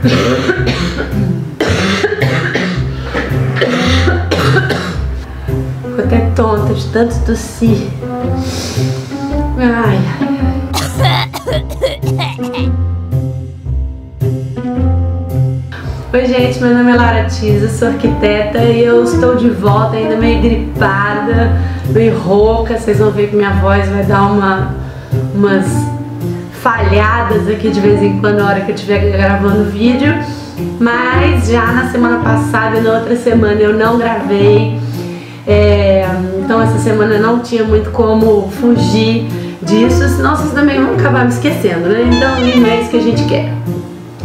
Ficou até tonta de tanto tossir. Ai, ai, ai. Oi gente, meu nome é Lara Tiza, sou arquiteta e eu estou de volta ainda meio gripada, meio rouca. Vocês vão ver que minha voz vai dar umas falhadas aqui de vez em quando na hora que eu estiver gravando vídeo. Mas já na semana passada e na outra semana eu não gravei, então essa semana não tinha muito como fugir disso, senão vocês também vão acabar me esquecendo, né? Então não é isso que a gente quer.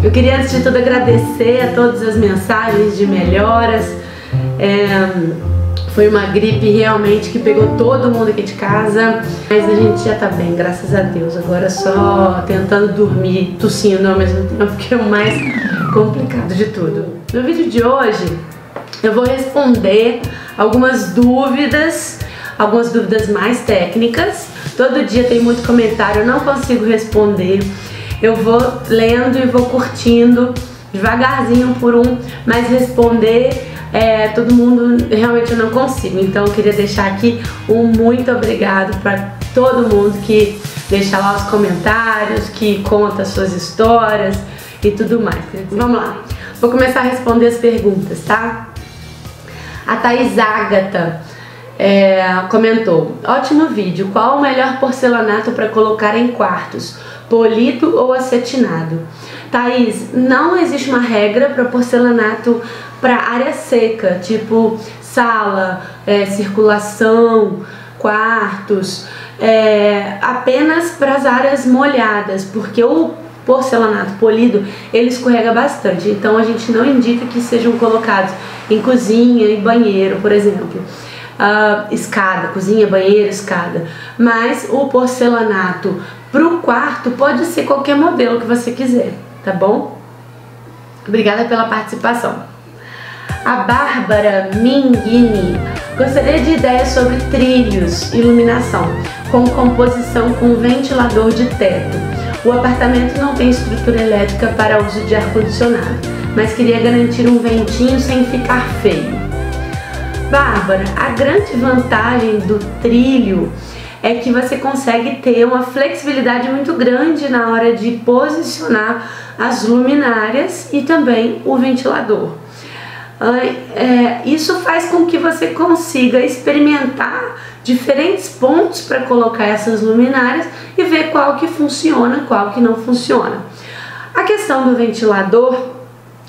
Eu queria antes de tudo agradecer a todas as mensagens de melhoras. Foi uma gripe realmente que pegou todo mundo aqui de casa, mas a gente já tá bem, graças a Deus. Agora só tentando dormir, tossindo ao mesmo tempo, que é o mais complicado de tudo. No vídeo de hoje eu vou responder algumas dúvidas mais técnicas. Todo dia tem muito comentário, eu não consigo responder. Eu vou lendo e vou curtindo devagarzinho por um, mas responder todo mundo realmente eu não consigo. Então eu queria deixar aqui um muito obrigado para todo mundo que deixa lá os comentários, que conta suas histórias e tudo mais. Vamos lá, vou começar a responder as perguntas, tá? A Thaís Ágata comentou: ótimo vídeo, qual o melhor porcelanato para colocar em quartos? Polido ou acetinado? Thaís, não existe uma regra para porcelanato para área seca, tipo sala, circulação, quartos, apenas para as áreas molhadas, porque o porcelanato polido ele escorrega bastante, então a gente não indica que sejam colocados em cozinha e banheiro, por exemplo. Escada, cozinha, banheiro, escada. Mas o porcelanato pro quarto pode ser qualquer modelo que você quiser, tá bom? Obrigada pela participação. A Bárbara Minghini: gostaria de ideias sobre trilhos, iluminação, com composição com ventilador de teto. O apartamento não tem estrutura elétrica para uso de ar-condicionado, mas queria garantir um ventinho sem ficar feio. Bárbara, a grande vantagem do trilho é que você consegue ter uma flexibilidade muito grande na hora de posicionar as luminárias e também o ventilador. Isso faz com que você consiga experimentar diferentes pontos para colocar essas luminárias e ver qual que funciona, qual que não funciona. A questão do ventilador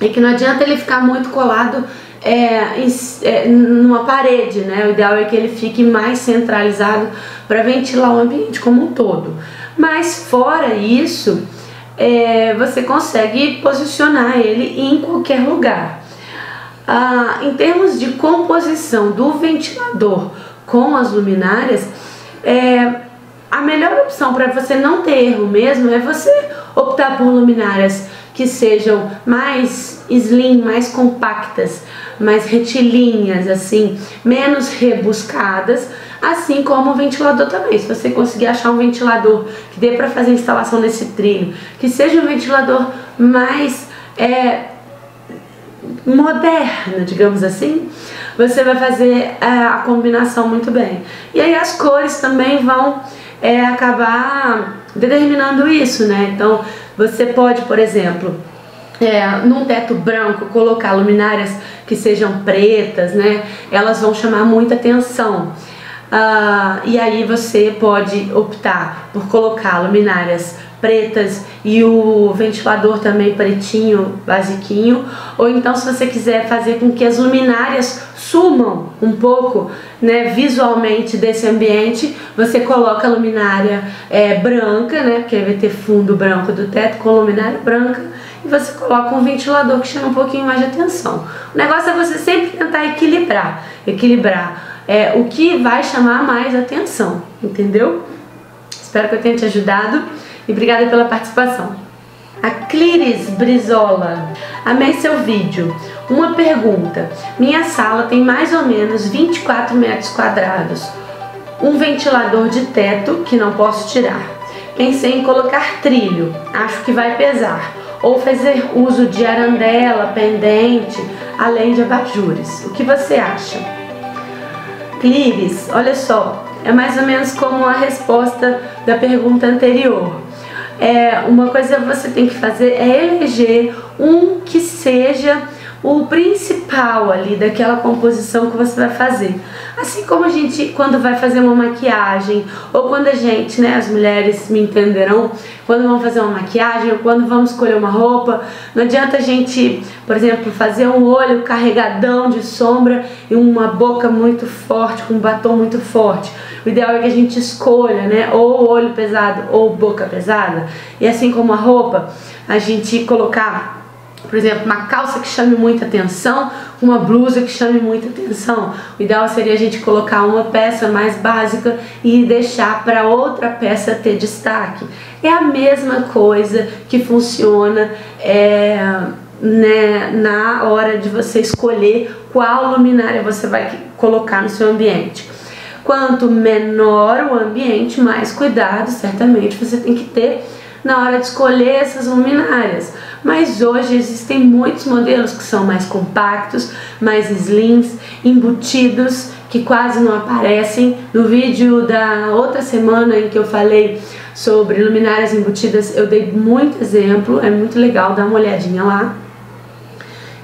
é que não adianta ele ficar muito colado numa parede, né? O ideal é que ele fique mais centralizado para ventilar o ambiente como um todo. Mas fora isso, você consegue posicionar ele em qualquer lugar. Em termos de composição do ventilador com as luminárias, a melhor opção para você não ter erro mesmo é você optar por luminárias que sejam mais slim, mais compactas, mais retilíneas, assim, menos rebuscadas, assim como o ventilador também. Se você conseguir achar um ventilador que dê para fazer a instalação nesse trilho, que seja um ventilador mais moderno, digamos assim, você vai fazer a combinação muito bem. E aí as cores também vão acabar determinando isso, né? Então você pode, por exemplo, num teto branco, colocar luminárias que sejam pretas, né? Elas vão chamar muita atenção. E aí você pode optar por colocar luminárias pretas e o ventilador também pretinho, basiquinho. Ou então, se você quiser fazer com que as luminárias sumam um pouco, né, visualmente desse ambiente, você coloca a luminária branca, né, porque vai ter fundo branco do teto com luminária branca, e você coloca um ventilador que chama um pouquinho mais de atenção. O negócio é você sempre tentar equilibrar o que vai chamar mais atenção, entendeu? Espero que eu tenha te ajudado e obrigada pela participação. A Cliris Brizola: amei seu vídeo. Uma pergunta: minha sala tem mais ou menos 24 metros quadrados, um ventilador de teto que não posso tirar. Pensei em colocar trilho, acho que vai pesar. ou fazer uso de arandela, pendente, além de abajures. O que você acha? Clíris, olha só, é mais ou menos como a resposta da pergunta anterior. Uma coisa que você tem que fazer é eleger um que seja o principal ali daquela composição que você vai fazer. Assim como a gente, quando vai fazer uma maquiagem, ou quando a gente, né, as mulheres me entenderão, quando vão fazer uma maquiagem, ou quando vamos escolher uma roupa, não adianta a gente, por exemplo, fazer um olho carregadão de sombra e uma boca muito forte, com um batom muito forte. O ideal é que a gente escolha, né, ou olho pesado ou boca pesada. E assim como a roupa, a gente colocar, por exemplo, uma calça que chame muita atenção, uma blusa que chame muita atenção. O ideal seria a gente colocar uma peça mais básica e deixar para outra peça ter destaque. É a mesma coisa que funciona né, na hora de você escolher qual luminária você vai colocar no seu ambiente. Quanto menor o ambiente, mais cuidado certamente você tem que ter na hora de escolher essas luminárias. Mas hoje existem muitos modelos que são mais compactos, mais slims, embutidos, que quase não aparecem. No vídeo da outra semana em que eu falei sobre luminárias embutidas, eu dei muito exemplo, é muito legal, dá uma olhadinha lá.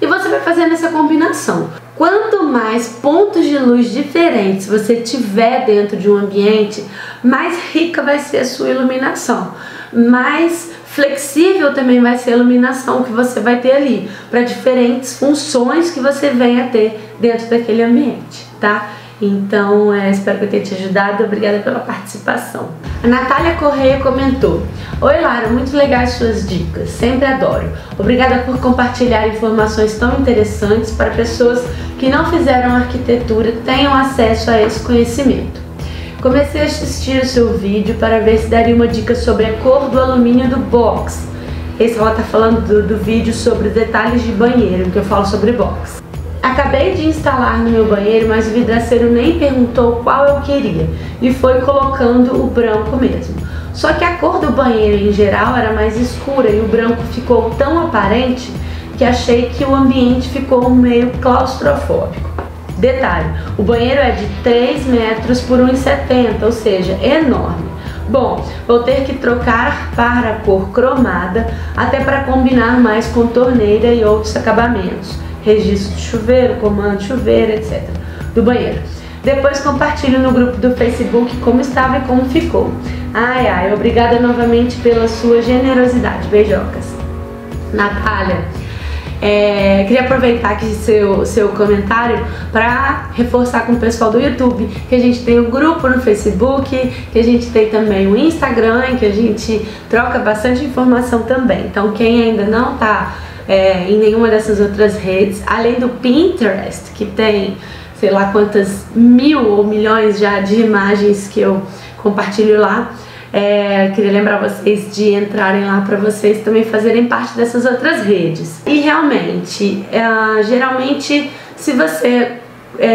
E você vai fazendo essa combinação. Quanto mais pontos de luz diferentes você tiver dentro de um ambiente, mais rica vai ser a sua iluminação, mais flexível também vai ser a iluminação que você vai ter ali, para diferentes funções que você venha a ter dentro daquele ambiente, tá? Então, espero que eu tenha te ajudado. Obrigada pela participação. A Natália Correia comentou: oi Lara, muito legais suas dicas, sempre adoro. Obrigada por compartilhar informações tão interessantes para pessoas que não fizeram arquitetura tenham acesso a esse conhecimento. Comecei a assistir o seu vídeo para ver se daria uma dica sobre a cor do alumínio do box. Esse ela está falando do vídeo sobre detalhes de banheiro, em que eu falo sobre box. Acabei de instalar no meu banheiro, mas o vidraceiro nem perguntou qual eu queria e foi colocando o branco mesmo. Só que a cor do banheiro em geral era mais escura e o branco ficou tão aparente que achei que o ambiente ficou meio claustrofóbico. Detalhe, o banheiro é de 3 metros por 1,70, ou seja, enorme. Bom, vou ter que trocar para a cor cromada, até para combinar mais com torneira e outros acabamentos. Registro de chuveiro, comando de chuveiro, etc. do banheiro. Depois compartilho no grupo do Facebook como estava e como ficou. Ai, ai, obrigada novamente pela sua generosidade. Beijocas. Natália, queria aproveitar aqui seu comentário para reforçar com o pessoal do YouTube que a gente tem um grupo no Facebook, que a gente tem também o Instagram, em que a gente troca bastante informação também. Então quem ainda não está em nenhuma dessas outras redes, além do Pinterest, que tem sei lá quantas mil ou milhões já de imagens que eu compartilho lá, queria lembrar vocês de entrarem lá para vocês também fazerem parte dessas outras redes. E realmente, geralmente, se você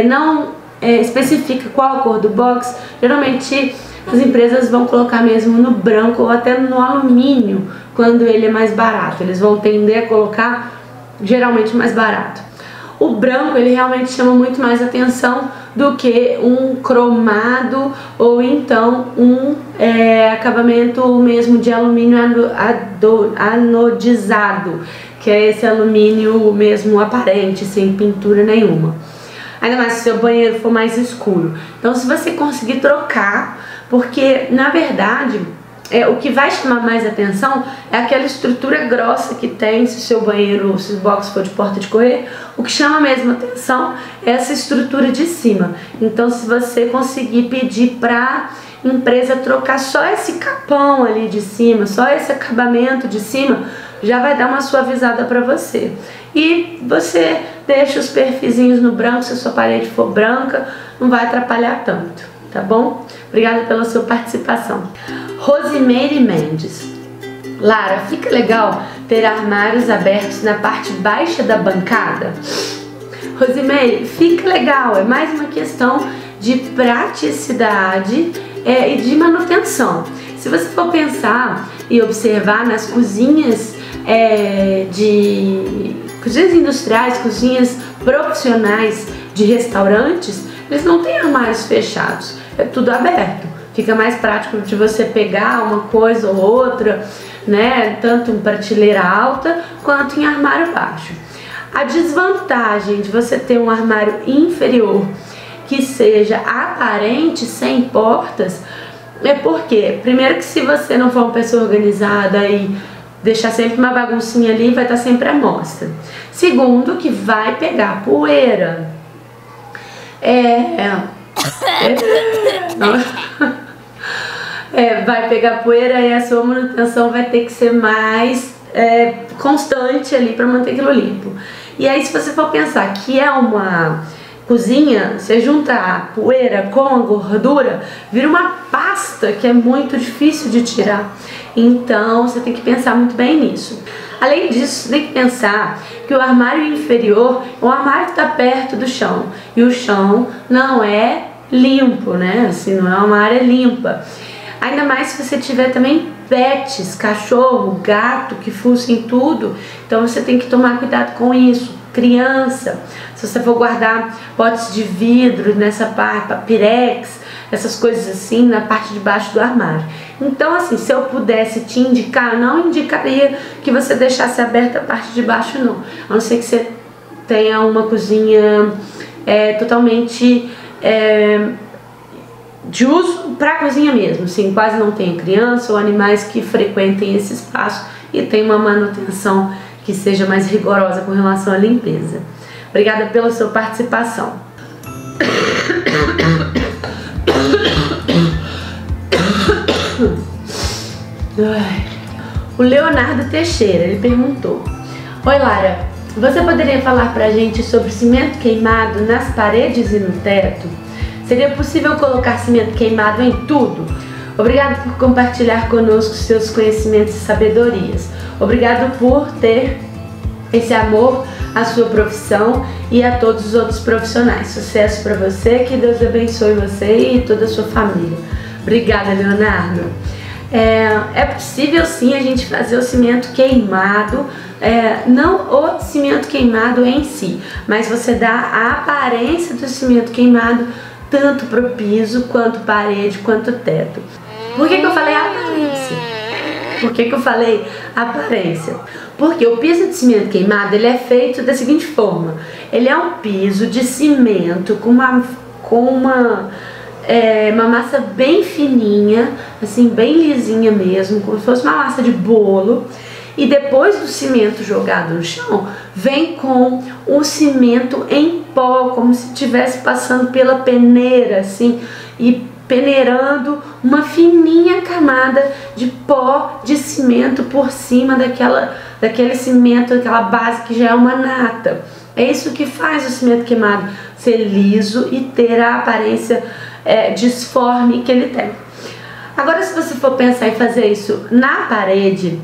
não especifica qual a cor do box, geralmente as empresas vão colocar mesmo no branco ou até no alumínio quando ele é mais barato. Eles vão tender a colocar geralmente mais barato. O branco, ele realmente chama muito mais atenção do que um cromado ou então um acabamento mesmo de alumínio anodizado, que é esse alumínio mesmo aparente, sem pintura nenhuma. Ainda mais se o seu banheiro for mais escuro. Então, se você conseguir trocar, porque na verdade o que vai chamar mais atenção é aquela estrutura grossa que tem, se o seu banheiro, se o box for de porta de correr, o que chama mesmo atenção é essa estrutura de cima. Então, se você conseguir pedir para a empresa trocar só esse capão ali de cima, só esse acabamento de cima, já vai dar uma suavizada para você. E você deixa os perfizinhos no branco, se a sua parede for branca, não vai atrapalhar tanto, tá bom? Obrigada pela sua participação. Rosimeire Mendes: Lara, fica legal ter armários abertos na parte baixa da bancada? Rosimeire, fica legal, é mais uma questão de praticidade e de manutenção. Se você for pensar e observar nas cozinhas de cozinhas industriais, cozinhas profissionais de restaurantes, eles não têm armários fechados, é tudo aberto. Fica mais prático de você pegar uma coisa ou outra, né, tanto em prateleira alta quanto em armário baixo. A desvantagem de você ter um armário inferior que seja aparente, sem portas, é porque, primeiro, que se você não for uma pessoa organizada e deixar sempre uma baguncinha ali, vai estar sempre à mostra. Segundo, que vai pegar poeira. Vai pegar poeira e a sua manutenção vai ter que ser mais constante ali para manter aquilo limpo. E aí, se você for pensar que é uma cozinha, você junta a poeira com a gordura, vira uma pasta que é muito difícil de tirar. Então você tem que pensar muito bem nisso. Além disso, você tem que pensar que o armário inferior é um armário que está perto do chão, e o chão não é limpo, né? Assim, não é uma área limpa. Ainda mais se você tiver também pets, cachorro, gato, que fuçem tudo. Então você tem que tomar cuidado com isso. Criança, se você for guardar potes de vidro nessa parte, pirex, essas coisas assim, na parte de baixo do armário. Então, assim, se eu pudesse te indicar, eu não indicaria que você deixasse aberta a parte de baixo, não. A não ser que você tenha uma cozinha totalmente de uso para cozinha mesmo, assim, quase não tem criança ou animais que frequentem esse espaço e tem uma manutenção que seja mais rigorosa com relação à limpeza. Obrigada pela sua participação. O Leonardo Teixeira, ele perguntou: oi Lara, você poderia falar pra gente sobre cimento queimado nas paredes e no teto? Seria possível colocar cimento queimado em tudo? Obrigado por compartilhar conosco seus conhecimentos e sabedorias. Obrigado por ter esse amor à sua profissão e a todos os outros profissionais. Sucesso para você, que Deus abençoe você e toda a sua família. Obrigada, Leonardo. É possível sim a gente fazer o cimento queimado, não o cimento queimado em si, mas você dá a aparência do cimento queimado tanto para o piso, quanto parede, quanto teto. Por que eu falei aparência? Por que eu falei aparência? Porque o piso de cimento queimado, ele é feito da seguinte forma: ele é um piso de cimento com uma massa bem fininha, assim, bem lisinha mesmo, como se fosse uma massa de bolo. E depois do cimento jogado no chão, vem com o cimento em pó, como se estivesse passando pela peneira, assim, e peneirando uma fininha camada de pó de cimento por cima daquele cimento, daquela base que já é uma nata. É isso que faz o cimento queimado ser liso e ter a aparência disforme que ele tem. Agora, se você for pensar em fazer isso na parede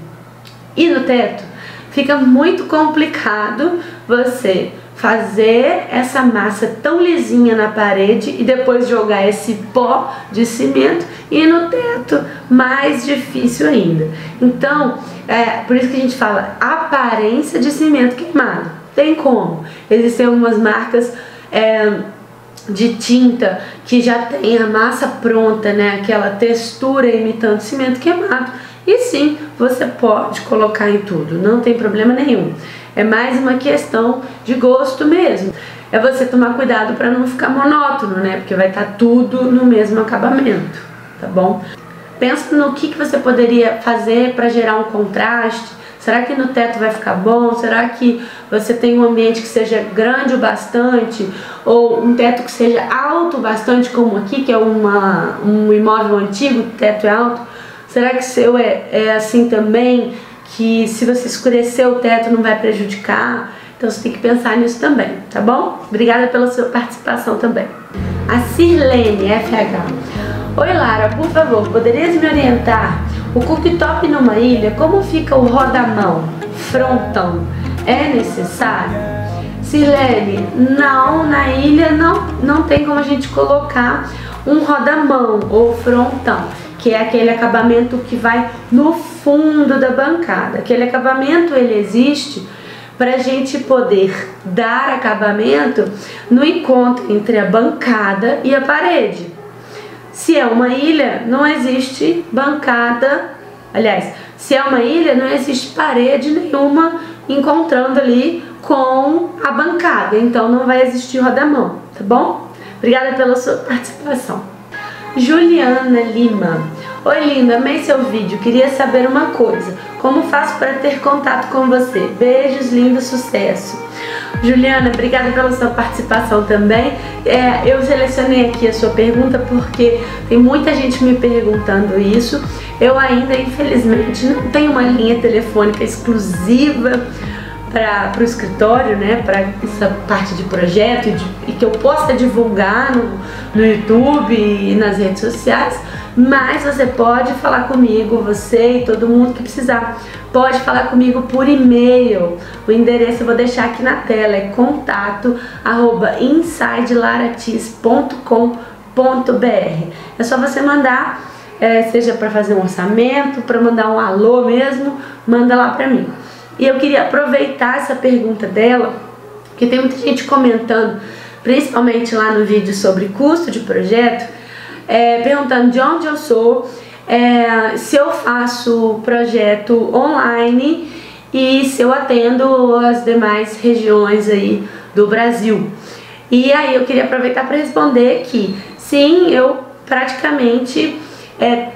e no teto, fica muito complicado você fazer essa massa tão lisinha na parede e depois jogar esse pó de cimento, e no teto mais difícil ainda. Então, por isso que a gente fala aparência de cimento queimado. Tem como. Existem algumas marcas de tinta que já tem a massa pronta, né? Aquela textura imitando cimento queimado. E sim, você pode colocar em tudo, não tem problema nenhum. É mais uma questão de gosto mesmo. É você tomar cuidado para não ficar monótono, né? Porque vai estar tudo no mesmo acabamento, tá bom? Pensa no que você poderia fazer para gerar um contraste. Será que no teto vai ficar bom? Será que você tem um ambiente que seja grande o bastante? Ou um teto que seja alto bastante, como aqui, que é um imóvel antigo, o teto é alto? Será que o seu é assim também, que se você escurecer o teto não vai prejudicar? Então você tem que pensar nisso também, tá bom? Obrigada pela sua participação também. A Sirlene FH. Oi Lara, por favor, poderias me orientar? O cooktop numa ilha, como fica o rodamão, frontão? É necessário? Sirlene, não, na ilha não tem como a gente colocar um rodamão ou frontão. que é aquele acabamento que vai no fundo da bancada. Aquele acabamento, ele existe para a gente poder dar acabamento no encontro entre a bancada e a parede. Se é uma ilha, não existe bancada, aliás, se é uma ilha, não existe parede nenhuma encontrando ali com a bancada, então não vai existir rodamão, tá bom? Obrigada pela sua participação. Juliana Lima: oi linda, amei seu vídeo, queria saber uma coisa, como faço para ter contato com você? Beijos, lindo, sucesso. Juliana, obrigada pela sua participação também. Eu selecionei aqui a sua pergunta porque tem muita gente me perguntando isso. Eu ainda, infelizmente, não tenho uma linha telefônica exclusiva para o escritório, né, para essa parte de projeto e que eu possa divulgar no YouTube e nas redes sociais, mas você pode falar comigo, você e todo mundo que precisar, pode falar comigo por e-mail. O endereço eu vou deixar aqui na tela, é contato@insidelaratis.com.br. É só você mandar, seja para fazer um orçamento, para mandar um alô mesmo, manda lá para mim. E eu queria aproveitar essa pergunta dela, porque tem muita gente comentando, principalmente lá no vídeo sobre custo de projeto, perguntando de onde eu sou, se eu faço projeto online e se eu atendo as demais regiões aí do Brasil. E aí eu queria aproveitar para responder que sim, eu praticamente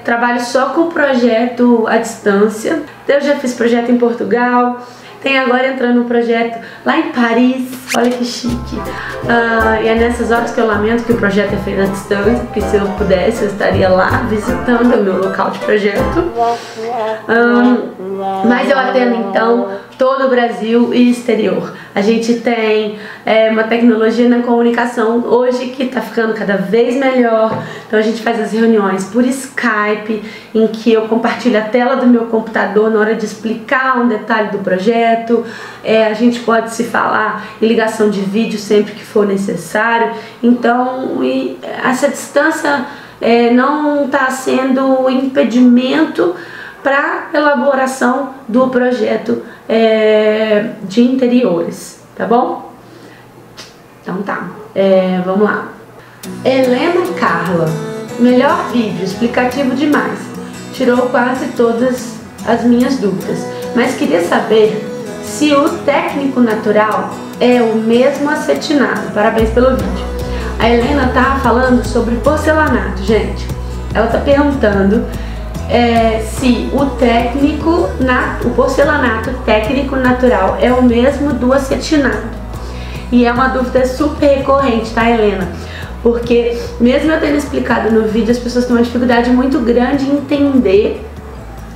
trabalho só com projeto à distância. Eu já fiz projeto em Portugal, tem agora entrando um projeto lá em Paris, olha que chique. E é nessas horas que eu lamento que o projeto é feito à distância, porque se eu pudesse eu estaria lá visitando o meu local de projeto. Mas eu atendo então todo o Brasil e exterior. A gente tem uma tecnologia na comunicação hoje que está ficando cada vez melhor. Então a gente faz as reuniões por Skype, em que eu compartilho a tela do meu computador na hora de explicar um detalhe do projeto. A gente pode se falar em ligação de vídeo sempre que for necessário. Então essa distância não está sendo impedimento para elaboração do projeto de interiores, tá bom? Então tá, vamos lá. Helena Carla: melhor vídeo, explicativo demais, tirou quase todas as minhas dúvidas, mas queria saber se o técnico natural é o mesmo acetinado. Parabéns pelo vídeo. A Helena tá falando sobre porcelanato, gente. Ela tá perguntando se o porcelanato técnico natural é o mesmo do acetinado. E é uma dúvida super recorrente, tá, Helena? Porque mesmo eu tendo explicado no vídeo, as pessoas têm uma dificuldade muito grande em entender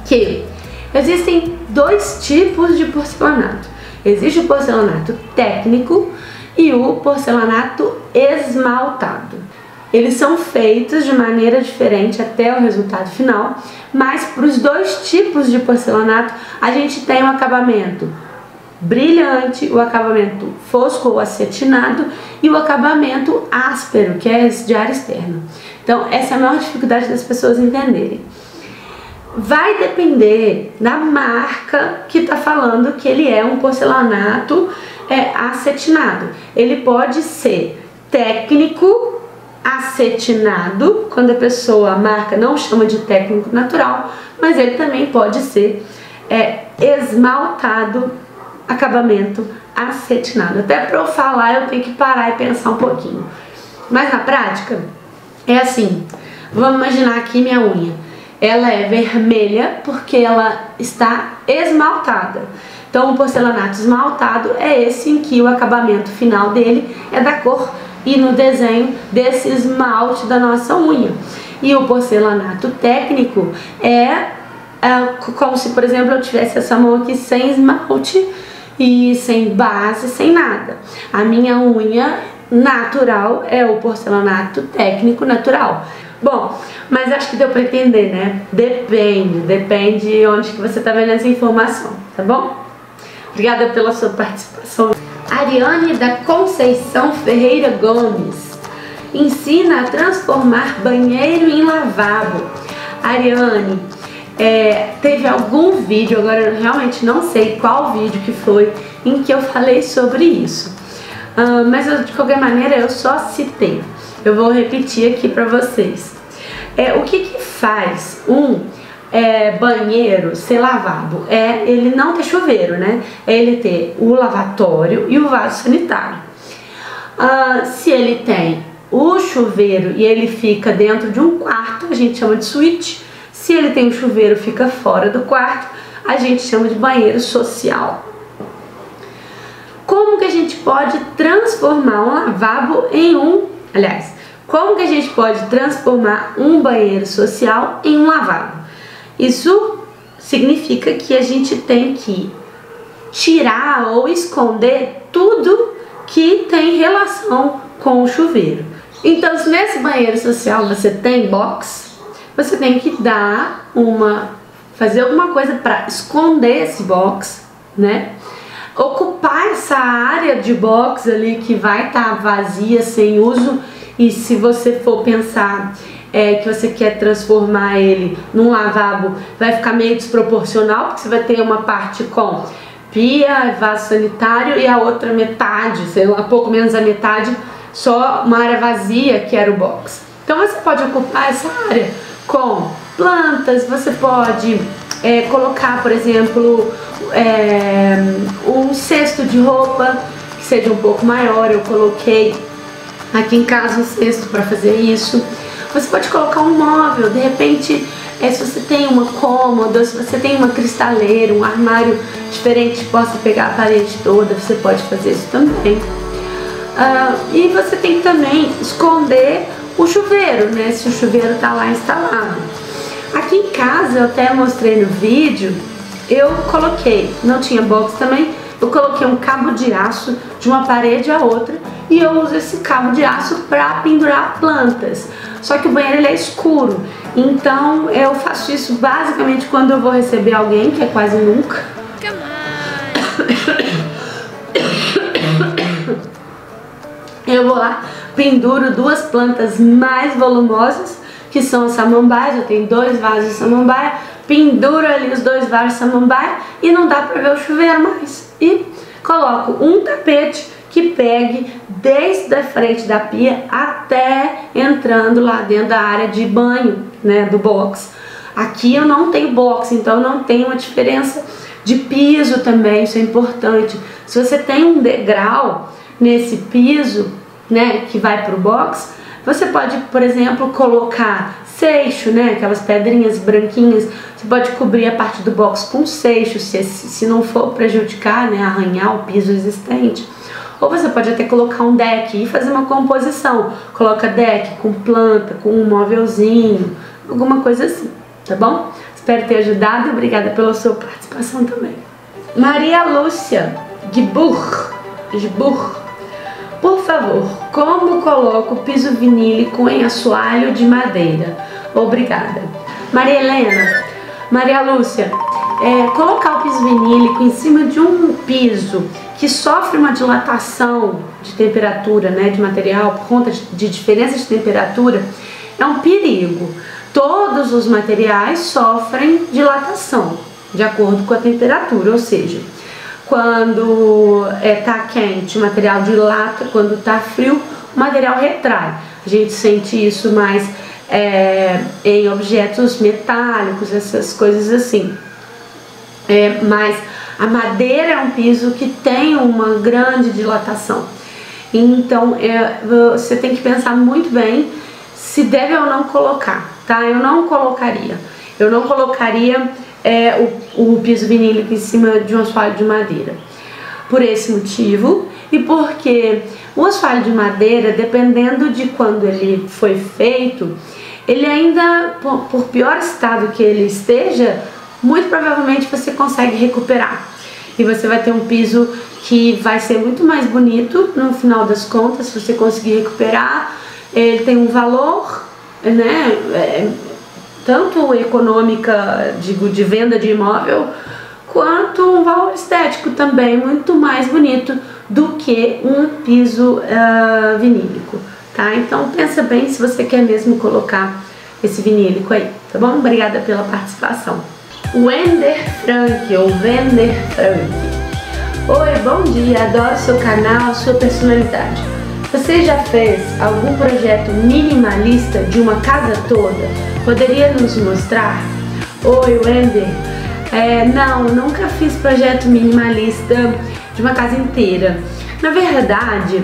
que existem dois tipos de porcelanato. Existe o porcelanato técnico e o porcelanato esmaltado. Eles são feitos de maneira diferente até o resultado final, mas para os dois tipos de porcelanato a gente tem o acabamento brilhante, o acabamento fosco ou acetinado e o acabamento áspero, que é esse de ar externo. Então essa é a maior dificuldade das pessoas entenderem. Vai depender da marca que está falando que ele é um porcelanato acetinado. Ele pode ser técnico acetinado, quando a marca não chama de técnico natural, mas ele também pode ser esmaltado, acabamento acetinado. Até para eu falar eu tenho que parar e pensar um pouquinho. Mas na prática é assim, vamos imaginar aqui minha unha. Ela é vermelha porque ela está esmaltada. Então o porcelanato esmaltado é esse em que o acabamento final dele é da cor e no desenho desse esmalte da nossa unha. E o porcelanato técnico como se, por exemplo, eu tivesse essa mão aqui sem esmalte e sem base, sem nada. A minha unha natural é o porcelanato técnico natural. Bom, mas acho que deu pra entender, né? Depende de onde que você tá vendo essa informação, tá bom? Obrigada pela sua participação. Ariane da Conceição Ferreira Gomes: ensina a transformar banheiro em lavabo. Ariane, teve algum vídeo, agora eu realmente não sei qual vídeo que foi, em que eu falei sobre isso. Mas de qualquer maneira eu só citei. Eu vou repetir aqui pra vocês. O que faz um banheiro ser lavabo? Ele não ter chuveiro, né? É ele ter o lavatório e o vaso sanitário. Se ele tem o chuveiro e ele fica dentro de um quarto, a gente chama de suíte. Se ele tem o chuveiro e fica fora do quarto, a gente chama de banheiro social. Como que a gente pode transformar um lavabo em como que a gente pode transformar um banheiro social em um lavabo? Isso significa que a gente tem que tirar ou esconder tudo que tem relação com o chuveiro. Então, se nesse banheiro social você tem box, você tem que fazer alguma coisa para esconder esse box, né? Ocupar essa área de box ali que vai estar vazia, sem uso, e se você for pensar que você quer transformar ele num lavabo, vai ficar meio desproporcional, porque você vai ter uma parte com pia, vaso sanitário e a outra metade, sei lá, pouco menos a metade, só uma área vazia que era o box. Então você pode ocupar essa área com plantas, você pode colocar, por exemplo, um cesto de roupa que seja um pouco maior. Eu coloquei aqui em casa um cesto para fazer isso. Você pode colocar um móvel, de repente, se você tem uma cômoda, se você tem uma cristaleira, um armário diferente que possa pegar a parede toda, você pode fazer isso também. E você tem que também esconder o chuveiro, né? Se o chuveiro tá lá instalado. Aqui em casa, eu até mostrei no vídeo, eu coloquei, não tinha box também, eu coloquei um cabo de aço de uma parede a outra e eu uso esse cabo de aço para pendurar plantas. Só que o banheiro ele é escuro, então eu faço isso basicamente quando eu vou receber alguém, que é quase nunca. Eu vou lá, penduro duas plantas mais volumosas, que são samambaias. Eu tenho 2 vasos de samambaia, penduro ali os 2 vasos de samambaia e não dá pra ver o chuveiro mais. E coloco um tapete que pegue desde a frente da pia até entrando lá dentro da área de banho, né, do box. Aqui eu não tenho box, então não tem uma diferença de piso também, isso é importante. Se você tem um degrau nesse piso, né, que vai pro box, você pode, por exemplo, colocar seixo, né, aquelas pedrinhas branquinhas. Você pode cobrir a parte do box com seixo, se não for prejudicar, né, arranhar o piso existente. Ou você pode até colocar um deck e fazer uma composição. Coloca deck com planta, com um móvelzinho, alguma coisa assim, tá bom? Espero ter ajudado e obrigada pela sua participação também. Maria Lúcia Gibur, por favor, como coloco o piso vinílico em assoalho de madeira? Obrigada. Maria Helena, Maria Lúcia, colocar o piso vinílico em cima de um piso que sofre uma dilatação de temperatura, né, de material, por conta de diferença de temperatura, é um perigo. Todos os materiais sofrem dilatação, de acordo com a temperatura, ou seja, quando tá quente, o material dilata, quando tá frio, o material retrai. A gente sente isso mais em objetos metálicos, essas coisas assim. Mas a madeira é um piso que tem uma grande dilatação. Então você tem que pensar muito bem se deve ou não colocar, tá? Eu não colocaria. Eu não colocaria o piso vinílico em cima de um assoalho de madeira. Por esse motivo e porque o assoalho de madeira, dependendo de quando ele foi feito, ele ainda, por pior estado que ele esteja, muito provavelmente você consegue recuperar. E você vai ter um piso que vai ser muito mais bonito no final das contas, se você conseguir recuperar. Ele tem um valor, né, tanto econômica, digo, de venda de imóvel, quanto um valor estético também muito mais bonito do que um piso vinílico, tá? Então pensa bem se você quer mesmo colocar esse vinílico aí. tá bom? Obrigada pela participação. Wender Frank, ou Wender Frank. Oi, bom dia, adoro seu canal, sua personalidade. Você já fez algum projeto minimalista de uma casa toda? Poderia nos mostrar? Oi, Wender. Não, nunca fiz projeto minimalista de uma casa inteira. Na verdade,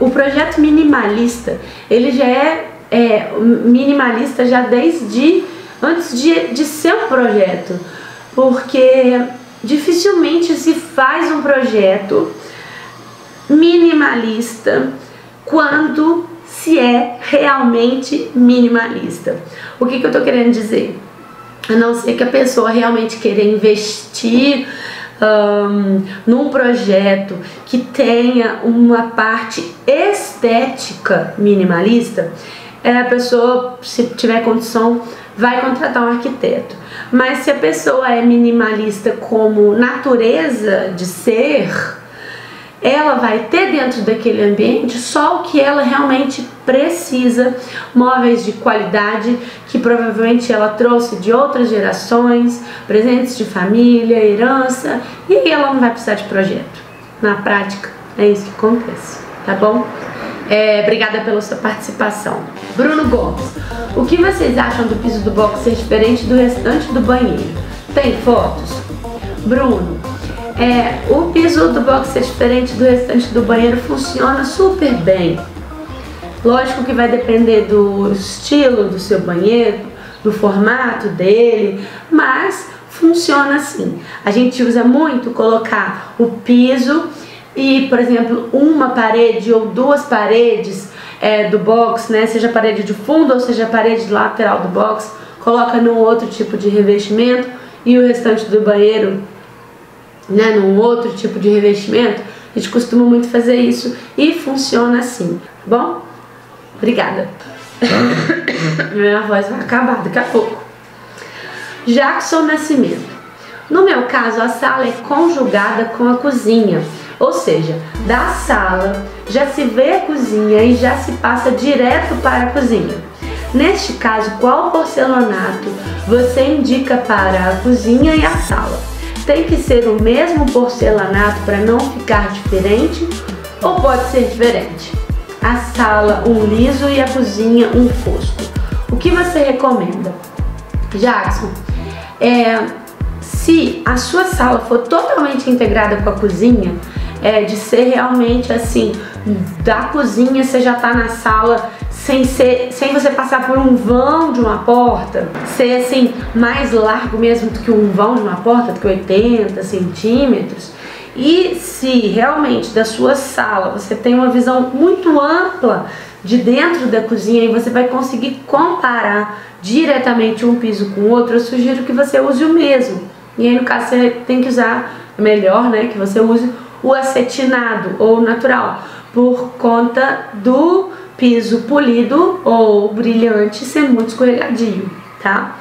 o projeto minimalista, ele já é minimalista já desde antes de ser um projeto, porque dificilmente se faz um projeto minimalista quando se é realmente minimalista. O que eu tô querendo dizer? A não ser que a pessoa realmente queira investir num projeto que tenha uma parte estética minimalista, a pessoa, se tiver condição, vai contratar um arquiteto. Mas se a pessoa é minimalista como natureza de ser, ela vai ter dentro daquele ambiente só o que ela realmente precisa, móveis de qualidade que provavelmente ela trouxe de outras gerações, presentes de família, herança, e aí ela não vai precisar de projeto. Na prática, é isso que acontece, tá bom? Obrigada pela sua participação. Bruno Gomes, o que vocês acham do piso do box ser diferente do restante do banheiro? Tem fotos? Bruno, o piso do box ser diferente do restante do banheiro funciona super bem. Lógico que vai depender do estilo do seu banheiro, do formato dele, mas funciona assim. A gente usa muito colocar o piso e, por exemplo, uma parede ou duas paredes do box, né, seja a parede de fundo ou seja a parede lateral do box, coloca num outro tipo de revestimento e o restante do banheiro, né, num outro tipo de revestimento. A gente costuma muito fazer isso e funciona assim, tá bom? Obrigada. Minha voz vai acabar daqui a pouco. Jackson Nascimento. No meu caso, a sala é conjugada com a cozinha, ou seja, da sala já se vê a cozinha e já se passa direto para a cozinha. Neste caso, qual porcelanato você indica para a cozinha e a sala? Tem que ser o mesmo porcelanato para não ficar diferente ou pode ser diferente? A sala um liso e a cozinha um fosco. O que você recomenda? Jackson, se a sua sala for totalmente integrada com a cozinha, de ser realmente assim, da cozinha você já tá na sala sem você passar por um vão de uma porta, ser assim mais largo mesmo do que um vão de uma porta, do que 80 centímetros. E se realmente da sua sala você tem uma visão muito ampla de dentro da cozinha e você vai conseguir comparar diretamente um piso com o outro, eu sugiro que você use o mesmo. E aí no caso você tem que usar, melhor, né, que você use o acetinado ou natural, por conta do piso polido ou brilhante ser muito escorregadio, tá?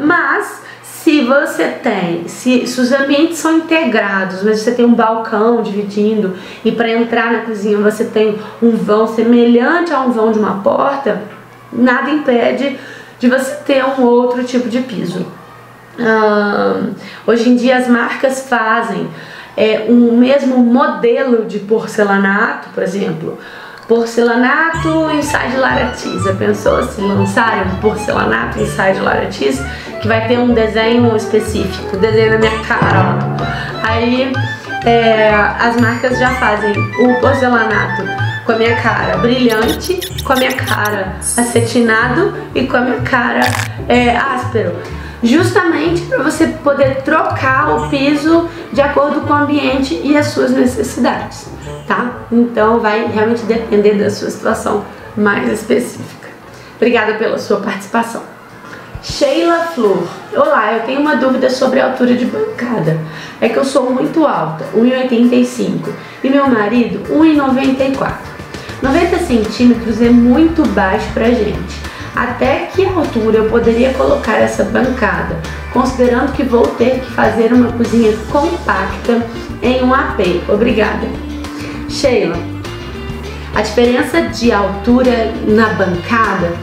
Mas se você tem, se os ambientes são integrados, mas você tem um balcão dividindo e para entrar na cozinha você tem um vão semelhante a um vão de uma porta, nada impede de você ter um outro tipo de piso. Hoje em dia as marcas fazem um mesmo modelo de porcelanato, por exemplo, porcelanato Inside Laratiz. Pensou se lançarem um porcelanato Inside Laratiz que vai ter um desenho específico, desenho na minha cara, ó. Aí as marcas já fazem o porcelanato com a minha cara brilhante, com a minha cara acetinado e com a minha cara áspero, justamente para você poder trocar o piso de acordo com o ambiente e as suas necessidades, tá? Então vai realmente depender da sua situação mais específica. Obrigada pela sua participação. Sheila Flor. Olá, eu tenho uma dúvida sobre a altura de bancada. É que eu sou muito alta, 1,85, e meu marido 1,94. 90 centímetros é muito baixo pra gente. Até que altura eu poderia colocar essa bancada, considerando que vou ter que fazer uma cozinha compacta em um AP? Obrigada. Sheila, a diferença de altura na bancada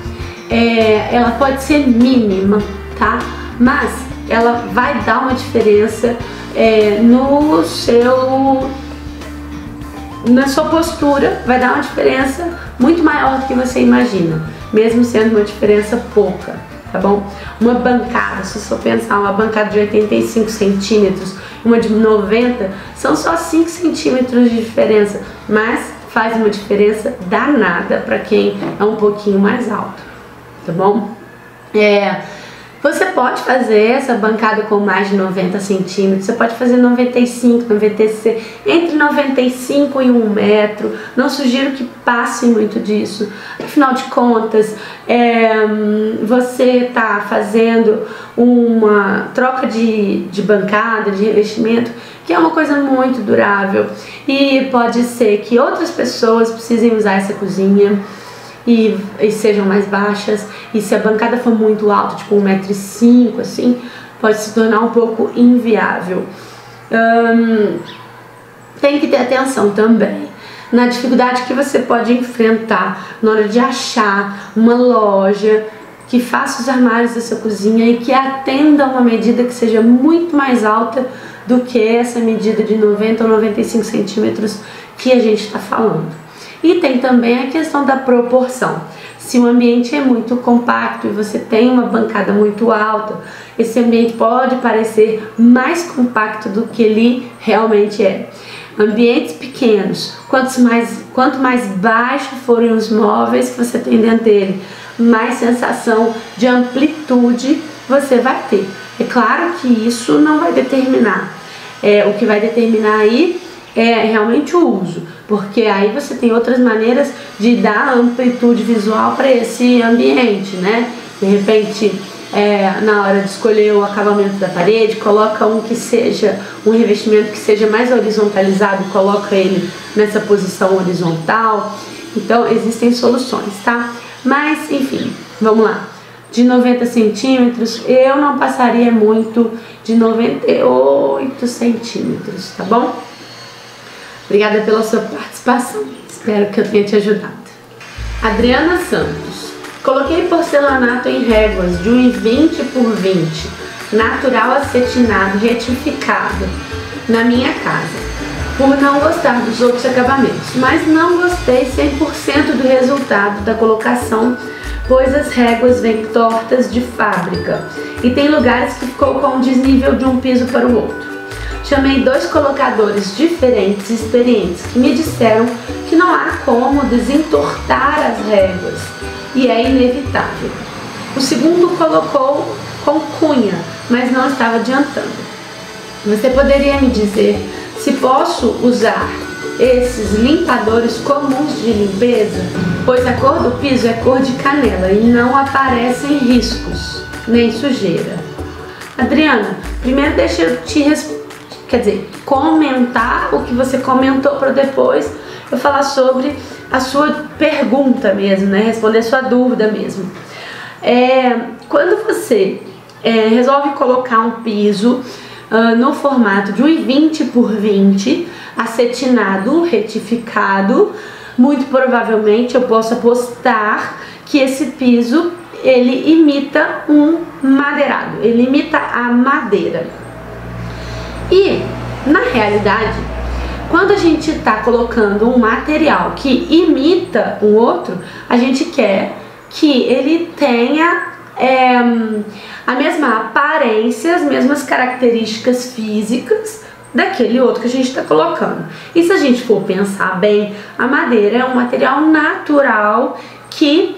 ela pode ser mínima, tá? Mas ela vai dar uma diferença na sua postura, vai dar uma diferença muito maior do que você imagina, mesmo sendo uma diferença pouca, tá bom? Uma bancada, se você pensar, uma bancada de 85 centímetros, uma de 90, são só 5 centímetros de diferença, mas faz uma diferença danada para quem é um pouquinho mais alto, tá bom? Você pode fazer essa bancada com mais de 90 centímetros, você pode fazer 95, 96, entre 95 e 1 metro. Não sugiro que passem muito disso. Afinal de contas, você está fazendo uma troca de bancada, de revestimento, que é uma coisa muito durável. E pode ser que outras pessoas precisem usar essa cozinha e sejam mais baixas, e se a bancada for muito alta, tipo 1,5 m assim, pode se tornar um pouco inviável. Tem que ter atenção também na dificuldade que você pode enfrentar na hora de achar uma loja que faça os armários da sua cozinha e que atenda uma medida que seja muito mais alta do que essa medida de 90 ou 95 centímetros que a gente está falando. E tem também a questão da proporção. Se o ambiente é muito compacto e você tem uma bancada muito alta, esse ambiente pode parecer mais compacto do que ele realmente é. Ambientes pequenos, quanto mais baixo forem os móveis que você tem dentro dele, mais sensação de amplitude você vai ter. É claro que isso não vai determinar. O que vai determinar aí é realmente o uso, porque aí você tem outras maneiras de dar amplitude visual para esse ambiente, né? De repente, na hora de escolher o acabamento da parede, coloca um revestimento que seja mais horizontalizado, coloca ele nessa posição horizontal. Então existem soluções, tá? Mas enfim, vamos lá. De 90 centímetros, eu não passaria muito de 98 centímetros, tá bom? Obrigada pela sua participação, espero que eu tenha te ajudado. Adriana Santos: coloquei porcelanato em réguas de 1,20 por 20, natural acetinado retificado na minha casa, por não gostar dos outros acabamentos, mas não gostei 100% do resultado da colocação, pois as réguas vêm tortas de fábrica e tem lugares que ficou com um desnível de um piso para o outro. Chamei 2 colocadores diferentes e experientes que me disseram que não há como desentortar as réguas e é inevitável. O segundo colocou com cunha, mas não estava adiantando. Você poderia me dizer se posso usar esses limpadores comuns de limpeza? Pois a cor do piso é cor de canela e não aparecem riscos, nem sujeira. Adriana, primeiro deixa eu comentar o que você comentou para depois eu falar sobre a sua pergunta mesmo, né? Responder a sua dúvida mesmo. Quando você resolve colocar um piso no formato de 1,20 por 20, acetinado, retificado, muito provavelmente eu posso apostar que esse piso ele imita um madeirado, ele imita a madeira. E, na realidade, quando a gente está colocando um material que imita um outro, a gente quer que ele tenha a mesma aparência, as mesmas características físicas daquele outro que a gente está colocando. E se a gente for pensar bem, a madeira é um material natural que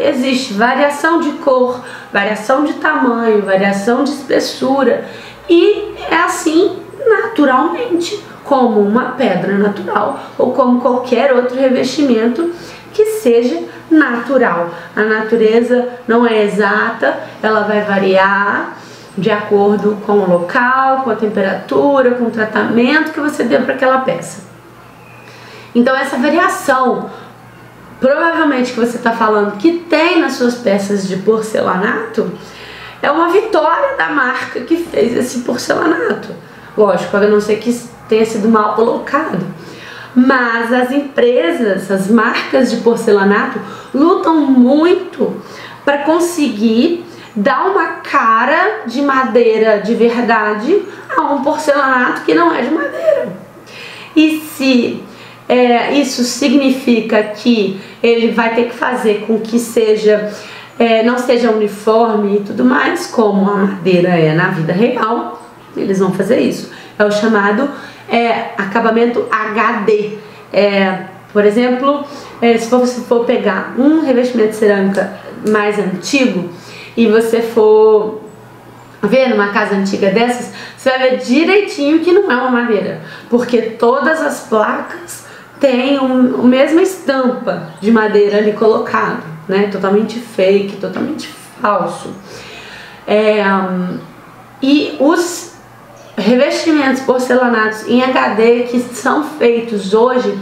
existe variação de cor, variação de tamanho, variação de espessura, e é assim naturalmente, como uma pedra natural ou como qualquer outro revestimento que seja natural. A natureza não é exata, ela vai variar de acordo com o local, com a temperatura, com o tratamento que você deu para aquela peça. Então essa variação, provavelmente que você está falando que tem nas suas peças de porcelanato, é uma vitória da marca que fez esse porcelanato. Lógico, a não ser que tenha sido mal colocado. Mas as empresas, as marcas de porcelanato lutam muito para conseguir dar uma cara de madeira de verdade a um porcelanato que não é de madeira. E se isso significa que ele vai ter que fazer com que não seja uniforme e tudo mais, como a madeira é na vida real, eles vão fazer isso. É o chamado acabamento HD. Por exemplo, se você for pegar um revestimento de cerâmica mais antigo e você for ver numa casa antiga dessas, você vai ver direitinho que não é uma madeira, porque todas as placas têm a mesma estampa de madeira ali colocado, né? Totalmente fake, totalmente falso. E os revestimentos porcelanatos em HD que são feitos hoje,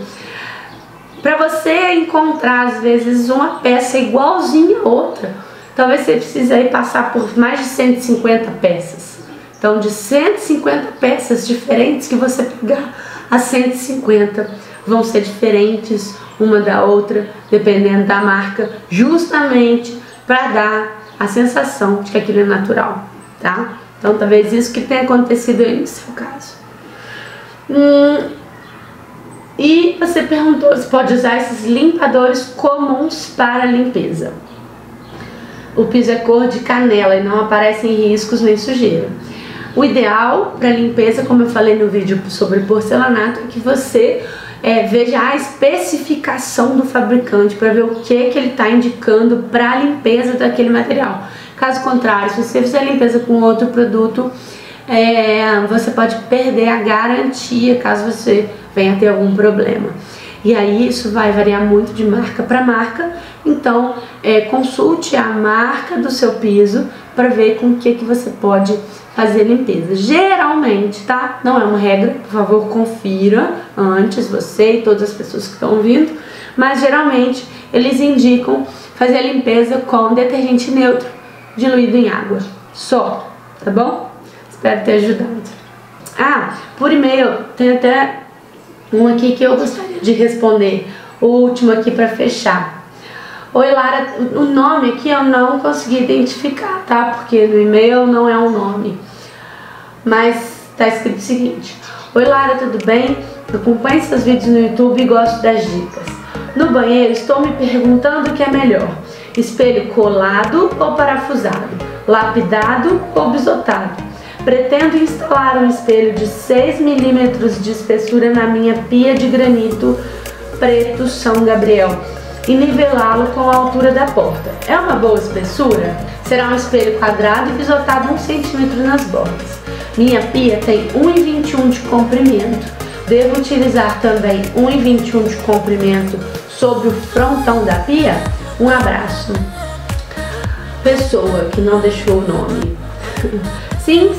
para você encontrar às vezes uma peça igualzinha a outra, talvez você precise aí passar por mais de 150 peças. Então, de 150 peças diferentes que você pegar, as 150 vão ser diferentes uma da outra, dependendo da marca, justamente para dar a sensação de que aquilo é natural, tá? Então, talvez isso que tenha acontecido aí no seu caso. E você perguntou se pode usar esses limpadores comuns para limpeza. O piso é cor de canela e não aparecem riscos nem sujeira. O ideal para limpeza, como eu falei no vídeo sobre porcelanato, é que você veja a especificação do fabricante para ver o que ele está indicando para a limpeza daquele material. Caso contrário, se você fizer limpeza com outro produto, você pode perder a garantia caso você venha ter algum problema. E aí isso vai variar muito de marca para marca, então consulte a marca do seu piso para ver com o que você pode fazer limpeza. Geralmente, tá? Não é uma regra, por favor confira antes, você e todas as pessoas que estão ouvindo, mas geralmente eles indicam fazer a limpeza com detergente neutro diluído em água, só, tá bom? Espero ter ajudado. Por e-mail tem até um aqui que eu gostaria de responder, o último aqui para fechar. Oi Lara, o nome aqui eu não consegui identificar, tá? Porque no e-mail não é um nome, mas tá escrito o seguinte: oi Lara, tudo bem? Eu acompanho seus vídeos no YouTube e gosto das dicas. No banheiro estou me perguntando o que é melhor: espelho colado ou parafusado, lapidado ou bisotado. Pretendo instalar um espelho de 6 milímetros de espessura na minha pia de granito preto São Gabriel e nivelá-lo com a altura da porta. É uma boa espessura? Será um espelho quadrado e bisotado 1 centímetro nas bordas. Minha pia tem 1,21 de comprimento. Devo utilizar também 1,21 de comprimento sobre o frontão da pia? Um abraço. Pessoa que não deixou o nome. Sim.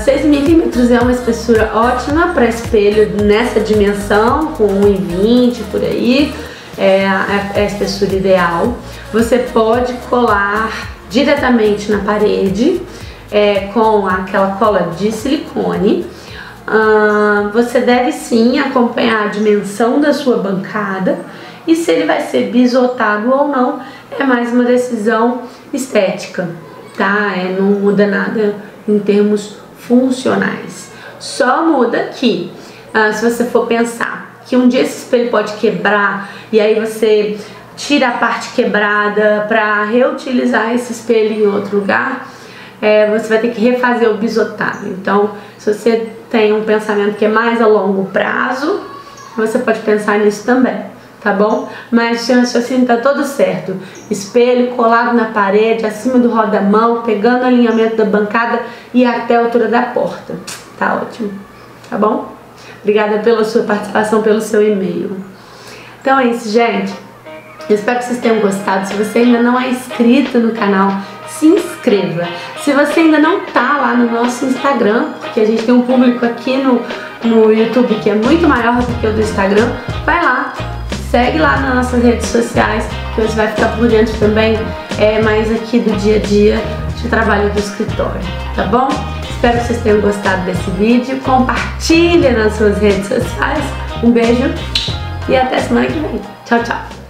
6 milímetros é uma espessura ótima para espelho nessa dimensão, com 1,20 por aí, é a espessura ideal. Você pode colar diretamente na parede com aquela cola de silicone. Você deve sim acompanhar a dimensão da sua bancada, e se ele vai ser bisotado ou não é mais uma decisão estética, tá? Não muda nada em termos funcionais. Só muda que se você for pensar que um dia esse espelho pode quebrar e aí você tira a parte quebrada para reutilizar esse espelho em outro lugar, você vai ter que refazer o bisotado. Então, se você tem um pensamento que é mais a longo prazo, você pode pensar nisso também, tá bom? Mas se o raciocínio tá todo certo, espelho colado na parede, acima do roda-mão, pegando o alinhamento da bancada e até a altura da porta, tá ótimo, tá bom? Obrigada pela sua participação, pelo seu e-mail. Então é isso, gente. Eu espero que vocês tenham gostado. Se você ainda não é inscrito no canal, se inscreva. Se você ainda não tá lá no nosso Instagram, porque a gente tem um público aqui no YouTube que é muito maior do que o do Instagram, vai lá, segue lá nas nossas redes sociais, que você vai ficar por dentro também mais aqui do dia a dia de trabalho do escritório, tá bom? Espero que vocês tenham gostado desse vídeo. Compartilhe nas suas redes sociais. Um beijo e até semana que vem. Tchau, tchau!